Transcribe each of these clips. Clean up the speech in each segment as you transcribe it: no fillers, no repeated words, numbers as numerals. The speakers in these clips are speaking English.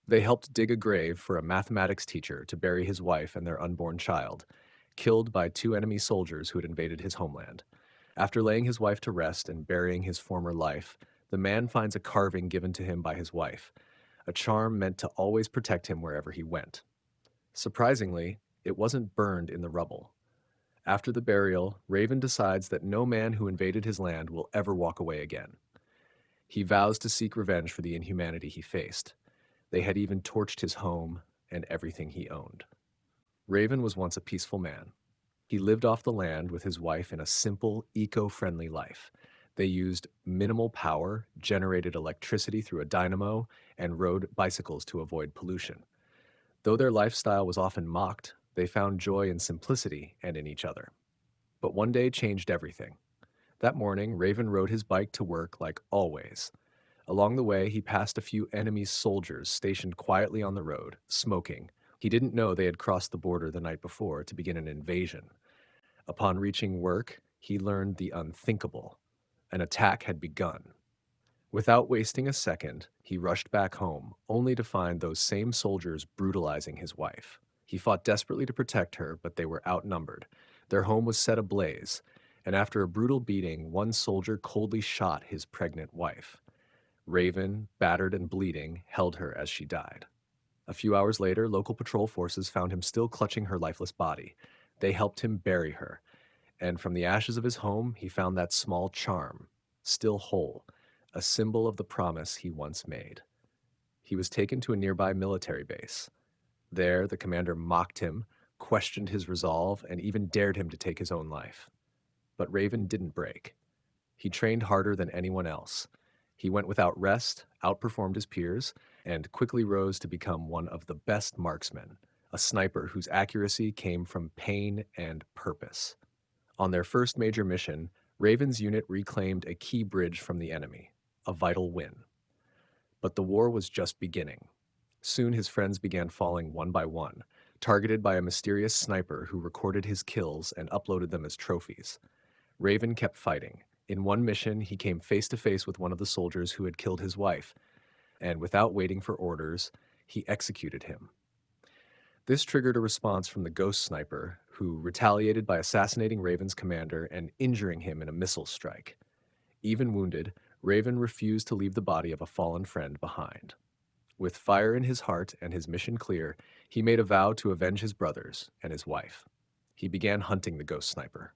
They helped dig a grave for a mathematics teacher to bury his wife and their unborn child, killed by two enemy soldiers who had invaded his homeland. After laying his wife to rest and burying his former life, the man finds a carving given to him by his wife, a charm meant to always protect him wherever he went. Surprisingly, it wasn't burned in the rubble. After the burial, Raven decides that no man who invaded his land will ever walk away again. He vows to seek revenge for the inhumanity he faced. They had even torched his home and everything he owned. Raven was once a peaceful man. He lived off the land with his wife in a simple, eco-friendly life. They used minimal power, generated electricity through a dynamo, and rode bicycles to avoid pollution. Though their lifestyle was often mocked, they found joy in simplicity and in each other. But one day changed everything. That morning, Raven rode his bike to work like always. Along the way, he passed a few enemy soldiers stationed quietly on the road, smoking. He didn't know they had crossed the border the night before to begin an invasion. Upon reaching work, he learned the unthinkable. An attack had begun. Without wasting a second, he rushed back home, only to find those same soldiers brutalizing his wife. He fought desperately to protect her, but they were outnumbered. Their home was set ablaze, and after a brutal beating, one soldier coldly shot his pregnant wife. Raven, battered and bleeding, held her as she died. A few hours later, local patrol forces found him still clutching her lifeless body. They helped him bury her, and from the ashes of his home, he found that small charm, still whole, a symbol of the promise he once made. He was taken to a nearby military base. There, the commander mocked him, questioned his resolve, and even dared him to take his own life. But Raven didn't break. He trained harder than anyone else. He went without rest, outperformed his peers, and quickly rose to become one of the best marksmen, a sniper whose accuracy came from pain and purpose. On their first major mission, Raven's unit reclaimed a key bridge from the enemy, a vital win. But the war was just beginning. Soon his friends began falling one by one, targeted by a mysterious sniper who recorded his kills and uploaded them as trophies. Raven kept fighting. In one mission, he came face to face with one of the soldiers who had killed his wife, and without waiting for orders, he executed him. This triggered a response from the ghost sniper, who retaliated by assassinating Raven's commander and injuring him in a missile strike. Even wounded, Raven refused to leave the body of a fallen friend behind. With fire in his heart and his mission clear, he made a vow to avenge his brothers and his wife. He began hunting the ghost sniper.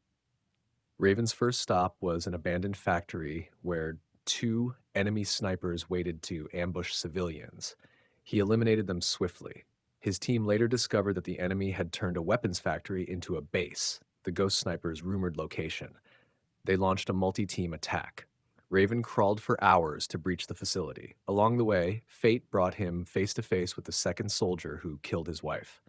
Raven's first stop was an abandoned factory where two enemy snipers waited to ambush civilians. He eliminated them swiftly. His team later discovered that the enemy had turned a weapons factory into a base, the ghost sniper's rumored location. They launched a multi-team attack. Raven crawled for hours to breach the facility. Along the way, fate brought him face to face with the second soldier who killed his wife.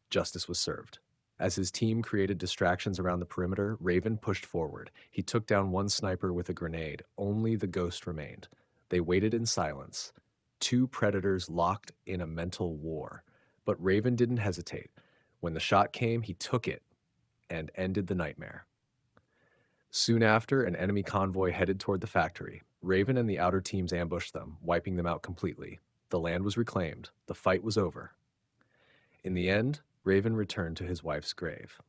Justice was served. As his team created distractions around the perimeter, Raven pushed forward. He took down one sniper with a grenade. Only the ghost remained. They waited in silence. Two predators locked in a mental war. But Raven didn't hesitate. When the shot came, he took it and ended the nightmare. Soon after, an enemy convoy headed toward the factory. Raven and the outer teams ambushed them, wiping them out completely. The land was reclaimed. The fight was over. In the end, Raven returned to his wife's grave.